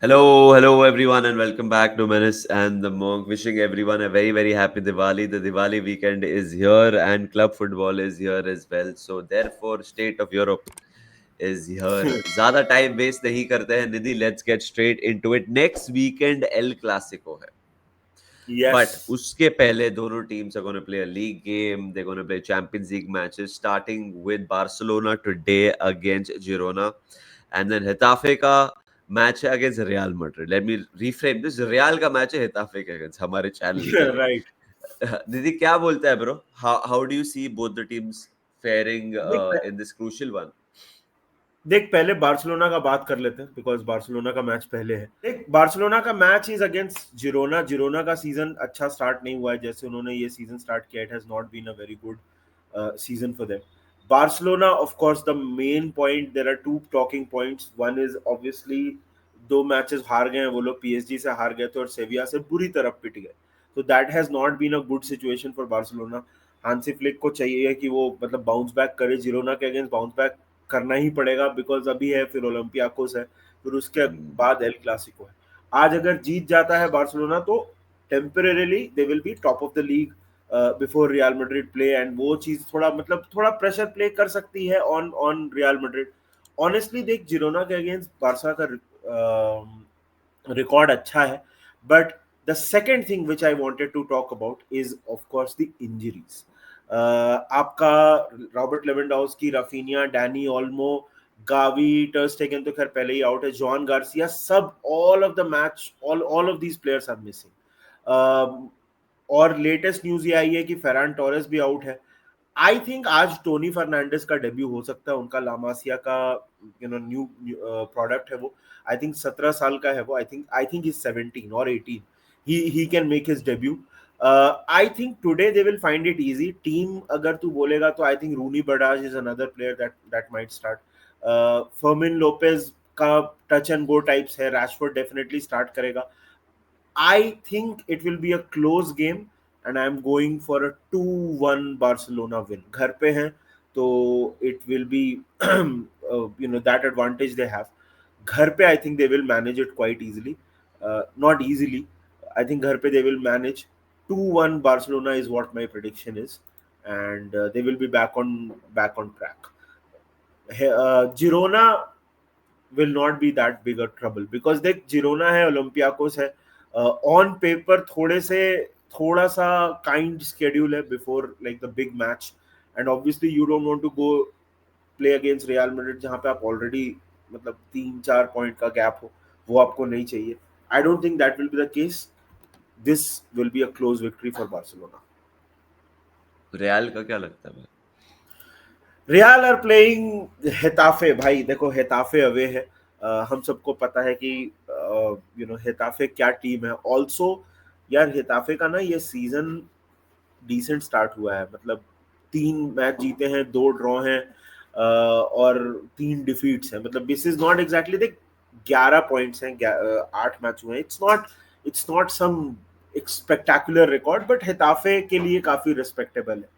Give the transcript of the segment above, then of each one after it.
Hello everyone, and welcome back to Menace and the Monk. Wishing everyone a very happy Diwali. The Diwali weekend is here, and club football is here as well. So therefore, State of Europe is here. ज़्यादा time waste नहीं करते हैं निधि. Let's get straight into it. Next weekend El Clasico है. But Yes. उसके पहले दोनों teams are going to play a league game. They're going to play Champions League matches, starting with Barcelona today against Girona, and then Getafe का match है against Real Madrid. Let me reframe this. Real का match है हेताफे के against हमारे channel के लिए. Right. दीदी क्या बोलता है bro? How do you see both the teams faring देख इन दिस क्रूशियल वन? देख पहले बार्सिलोना का बात कर लेते हैं बिकॉज बार्सिलोना का मैच पहले है. देख बार्सिलोना का match is against Girona. Girona का सीजन अच्छा स्टार्ट नहीं हुआ है जैसे उन्होंने ये सीजन स्टार्ट किया. It has not been a very good season for them. Barcelona of course the main point, there are two talking points. One is obviously दो मैचेस हार गए हैं वो लोग. पीएसजी से हार गए थे और सेविया से बुरी तरह पिट गए. तो that has not been a good situation for Barcelona. Hansi Flick को चाहिए कि वो मतलब बाउंस बैक करे. जिरोना के अगेंस्ट बाउंस बैक करना ही पड़ेगा बिकॉज अभी है, फिर ओलंपियाकोस है, फिर उसके बाद एल क्लासिको है. आज अगर जीत जाता है बार्सिलोना तो temporarily they will be top of the league before real Madrid play. And वो चीज थोड़ा मतलब थोड़ा प्रेशर प्ले कर सकती है on on Real Madrid. Honestly देख जिरोना के अगेंस्ट बार्सा का रिकॉर्ड अच्छा है. But the second thing which I wanted to talk about is of course the injuries. आपका Robert Lewandowski, Raphinha, Dani Olmo, Gavi, ter Stegen तो खैर पहले ही आउट है, जॉन गार्सिया, सब all of the match, all of these players are missing. और latest news ये आई है कि फेरान टोरेस भी आउट है. आई थिंक आज टोनी फर्नांडिस का डेब्यू हो सकता है. उनका लामासिया का न्यू प्रोडक्ट है वो. आई थिंक 17 साल का है वो. आई थिंक इज 17 और 18. He can make his debut. I think today they will find it easy. Team अगर तू बोलेगा तो I think Roony Bardghji is another player that might start. Fermin Lopez का टच एंड गो टाइप्स है. Rashford definitely start करेगा. I think it will be a close game and I'm going for a 2-1 Barcelona win. घर पे हैं तो it will be that advantage they have. घर पे I think they will manage it quite easily. Not easily. I think घर पे they will manage. 2-1 Barcelona is what my prediction is, and they will be back on track. Girona will not be that big a trouble because देख Girona है, Olympiacos है. On paper थोड़ा सा kind schedule है before like the big match. And obviously you don't want to go play against Real Madrid जहां पे आप already मतलब 3-4 पॉइंट का गैप हो. वो आपको नहीं चाहिए. I don't think that will be the case. This will be a close victory for Barcelona. Real का क्या लगता है? Real are playing Getafe. भाई देखो हेताफे अवे है. हम सबको पता है कि हेताफे क्या टीम है. ऑल्सो यार हेताफे का ना ये सीजन डिसेंट स्टार्ट हुआ है. मतलब 3 मैच जीते हैं, 2 ड्रॉ हैं, और 3 डिफीट्स हैं. मतलब this is not exactly the 11 points हैं. 8 मैच हुए हैं. It's not some spectacular record but Getafe के लिए काफी रिस्पेक्टेबल है.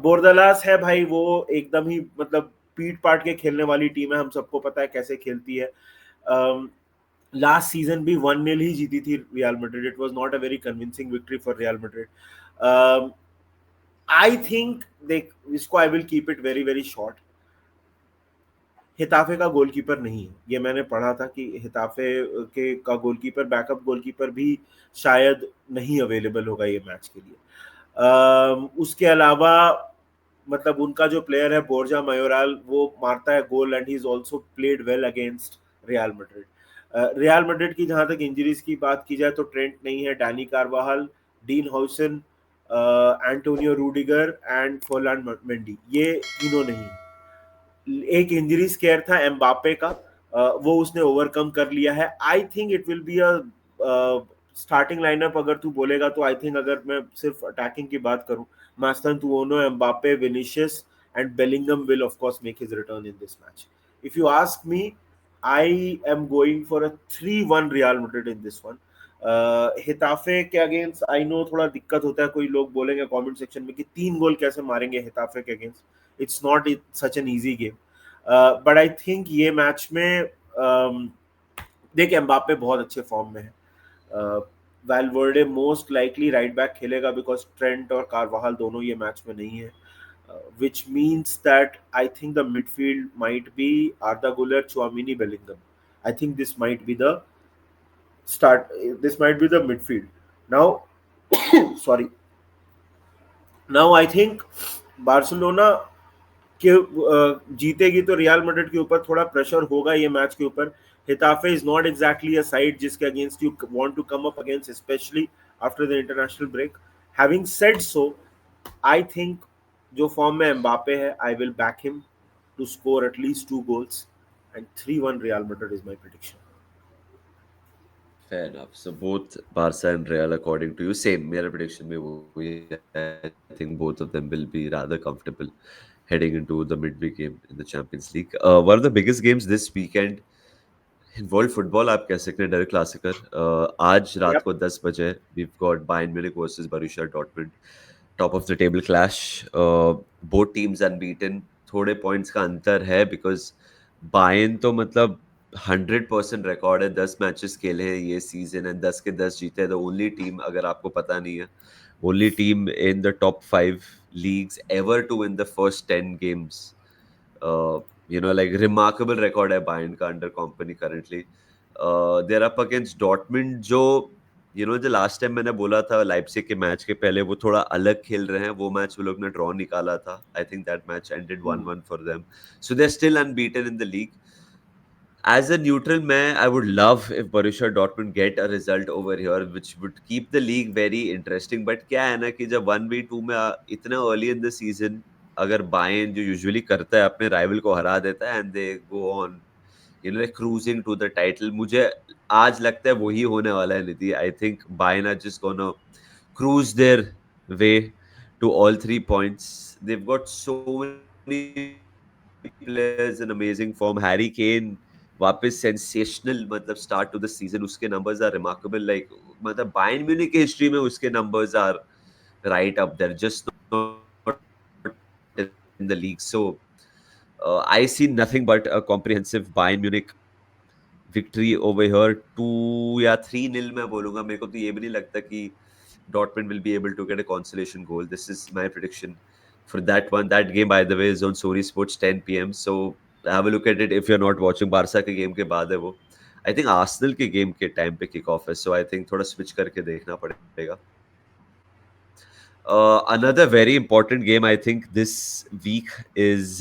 बोरदलास है भाई, वो एकदम ही मतलब पीट पाट के खेलने वाली टीम है. हम सबको पता है कैसे खेलती है. लास्ट सीजन भी 1-0 ही जीती थी Real Madrid. It was not a very convincing victory for Real Madrid. I think देख इसको I will keep it very very short. Getafe का गोलकीपर नहीं है. ये मैंने पढ़ा था कि हिताफे के का गोलकीपर, बैकअप गोलकीपर भी शायद नहीं अवेलेबल होगा ये मैच के लिए. उसके अलावा मतलब उनका जो प्लेयर है बोर्जा मायोराल, वो मारता है goal and he is also played well against Real Madrid. Real Madrid की जहां तक इंजरीज की बात की जाए तो ट्रेंट नहीं है, Dani Carvajal, Dean Huijsen, Antonio Rudiger and Ferland Mendy, ये तीनों नहीं. एक इंजरी स्केयर था एम्बापे का, वो उसने ओवरकम कर लिया है. आई think it will be a starting lineup. अगर तू बोलेगा तो आई थिंक अगर मैं सिर्फ अटैकिंग की बात करूं, Mastantuono, Mbappe, Vinicius and Bellingham will of course make his return in this match. If you ask me, I am going for a 3-1 Real Madrid in this one. हिताफे के against I know थोड़ा दिक्कत होता है. कोई लोग बोलेंगे comment section में कि 3 गोल कैसे मारेंगे हिताफे के against. It's not such an easy game. But I think ये मैच में देख एम्बापे बहुत अच्छे फॉर्म में है। वैल्वर्डे मोस्ट लाइकली राइट बैक खेलेगा बिकॉज ट्रेंट और कारवाहल दोनों ये मैच में नहीं है, which means that I think the midfield might be Arda Güler, Chouamini, Bellingham. I think this might be the start. This might be the midfield. Now, sorry. Now I think Barcelona कि जीतेगी तो real Madrid के ऊपर थोड़ा pressure होगा ये match के ऊपर। Getafe is not exactly a side जिसके against you want to come up against, especially after the international break. Having said so, I think जो फॉर्म में एम्बापे है, I will back him to score at least 2 goals and 3-1 Real Madrid is my prediction. Fair enough. So both Barca and Real, according to you, same. मेरा prediction में वही है. I think both of them will be rather comfortable heading into the midweek game in the Champions League. One of the biggest games this weekend in world football, आप कह सकते हैं, डर क्लासिकर. आज रात Yep. को 10 बजे we've got Bayern Munich versus Borussia Dortmund, top of the table clash. Both teams unbeaten. थोड़े points का अंतर है because Bayern तो मतलब 100% रिकॉर्ड है, 10 मैचेस खेले हैं ये सीजन एंड 10 के 10 जीते हैं. द ओनली टीम, अगर आपको पता नहीं है, only team in the top 5 leagues ever to win the first 10 games. Like remarkable record है बायर्न का under Kompany currently. They're up against Dortmund जो जो लास्ट टाइम मैंने बोला था लाइप्जिग के मैच के पहले वो थोड़ा अलग खेल रहे हैं, वो मैच वो लोग ने ड्रॉ निकाला था. I think that match ended 1-1 for them. So they're still unbeaten in the league. As a neutral man, I would love if Borussia Dortmund get a result over here, which would keep the league very interesting. But क्या है ना कि जब 1v2 में इतना early in the season अगर Bayern जो usually करता है अपने राइवल को हरा देता है and they go on like cruising to the title, मुझे आज लगता है वही होने वाला है निधि. I think Bayern are just gonna cruise their way to all 3 points. They've got so many players in amazing form. Harry Kane वापस sensational मतलब start to the season, उसके numbers are remarkable. Like मतलब Bayern Munich के history में उसके numbers are right up there, just not in the league. So I see nothing but a comprehensive Bayern Munich victory over here. 2 या 3-0 मैं बोलूंगा. मेरे को तो ये भी नहीं लगता कि Dortmund will be able to get a consolation goal. This is my prediction for that one. That game, by the way, is on Sony Sports 10 p.m. So have a look at it if you're not watching. Barca के game के बाद है वो. I think Arsenal के game के time पे kick off है. So I think थोड़ा switch करके देखना पड़ेगा. Another very important game, I think, this week is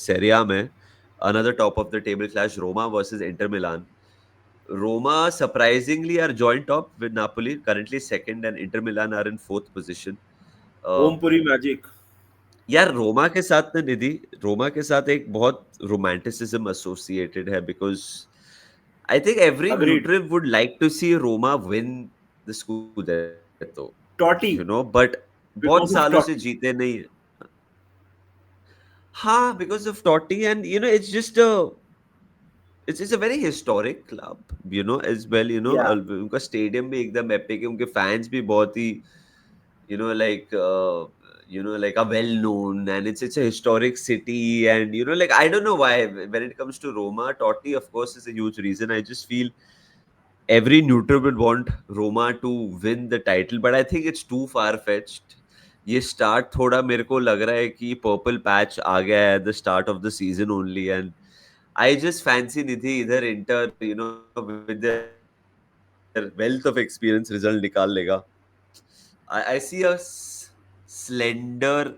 Serie A में. Another top of the table clash, Roma versus Inter Milan. Roma surprisingly are joint top with Napoli, currently second, and Inter Milan are in fourth position. Uh, Om Puri magic. यार रोमा के साथ ना निधि, रोमा के साथ एक बहुत romanticism associated है because I think every agreed. Neutral would like to see Roma win the scudetto, Totti, but बहुत बिकॉज ऑफ सालों से टॉटी। जीते नहीं. हाँ, because of Totti and it's just it's a very historic club, as well. या उनका stadium भी एकदम एपिक है, उनके फैंस भी बहुत ही like like a well known, and it's a historic city. And like I don't know why when it comes to Roma, Totti of course is a huge reason. I just feel every neutral would want Roma to win the title, but I think it's too far fetched. ये start थोड़ा मेरे को लग रहा है कि purple patch आ गया है at the start of the season only. And I just fancy Nidhi इधर inter with their wealth of experience result निकाल लेगा. I see a slender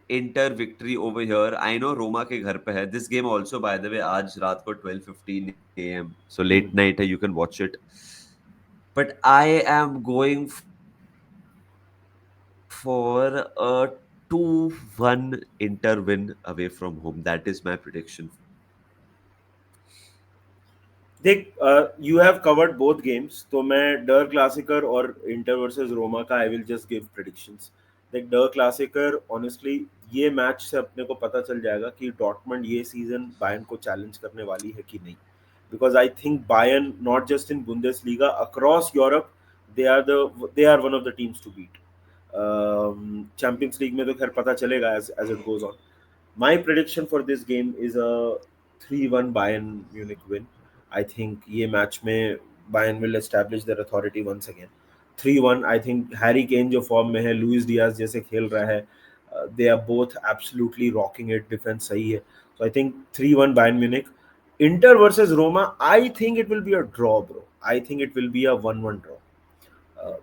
Inter victory over here. I know Roma के घर पे है. This game also, by the way, आज रात को 12:15 a.m. So late night है, you can watch it. But I am going for a 2-1 Inter win away from home. That is my prediction for this game. देख, you have covered both games, तो मैं डर क्लासिकर और inter versus Roma का I will just give predictions. देख, डर क्लासिकर honestly ये match से अपने को पता चल जाएगा कि डॉर्टमंड ये सीजन बायर्न को चैलेंज करने वाली है कि नहीं, because I think Bayern not just in Bundesliga, across Europe they are one of the teams to beat. Champions League में तो खैर पता चलेगा as it goes on. My prediction for this game is a 3-1 Bayern Munich win. I think ये मैच में Bayern will establish their authority once again. 3-1. I think Harry Kane जो form में है, लुइस डियाज जैसे खेल रहा है, they are both absolutely rocking it. Defence सही है. So I think 3-1 Bayern Munich. Inter versus Roma, I think it will be a draw bro. I think it will be a 1-1 draw.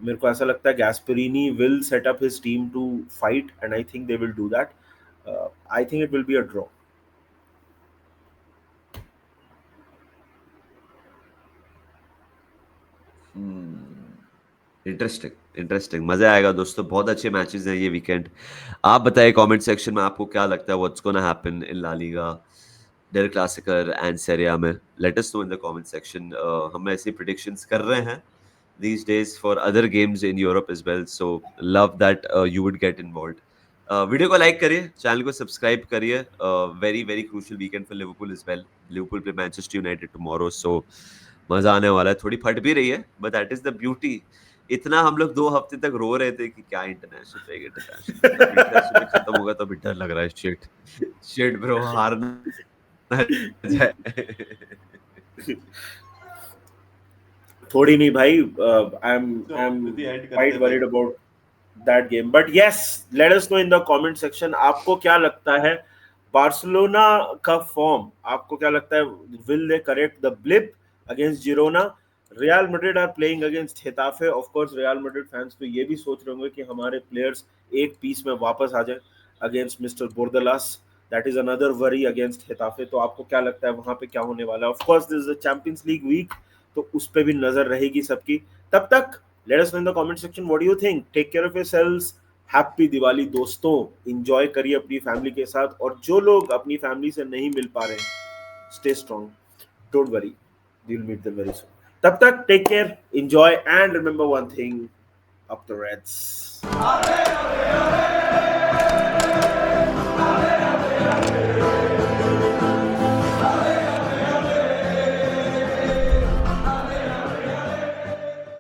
मेरे को ऐसा लगता है Gasperini will set up his team to fight and I think they will do that. I think it will be a draw. Interesting interesting, मजा आएगा दोस्तों. बहुत अच्छे मैचेस हैं ये वीकेंड. आप बताइए कमेंट सेक्शन में आपको क्या लगता है what's gonna happen in La Liga, Der Klassiker and Serie A में. Let us know in the comment section. हम ऐसी प्रेडिक्शंस कर रहे हैं these days for other games in Europe as well, so love that you would get involved. Video को like करिए, channel को subscribe करिए. Very very crucial weekend for Liverpool as well. Liverpool play Manchester United tomorrow, so मजा आने वाला है. थोड़ी फट भी रही है but that is the beauty. इतना हम लोग 2 हफ्ते तक रो रहे थे कि क्या इंटरनेशनल ब्रेक, इंटरनेशनल ब्रेक. अब इंटरनेशनल ब्रेक खत्म होगा तो अभी डर लग रहा है. शिट शिट ब्रो, हारना जाए. थोड़ी नहीं भाई. I'm quite worried about that game. But yes, let us know in the comment section. आपको क्या लगता है बार्सिलोना का फॉर्म? आपको क्या लगता है, will they correct the blip against Girona? Real Madrid are playing against Getafe. Of course, Real Madrid fans तो ये भी सोच रहे होंगे कि हमारे players एक पीस में वापस आ जाए against Mr. Bordalas. That is another worry against Getafe. तो आपको क्या लगता है वहां पे क्या होने वाला है? Of course, this is a Champions League week, तो उस पे भी नजर रहेगी सबकी. तब तक let us know in the comment section what do you think. Take care of yourselves. Happy Diwali दोस्तों. एंजॉय करिए अपनी फैमिली के साथ, और जो लोग अपनी फैमिली से नहीं मिल पा रहे हैं, stay strong. Don't worry, we will meet them very soon. तब तक take care, enjoy and remember one thing, up the Reds.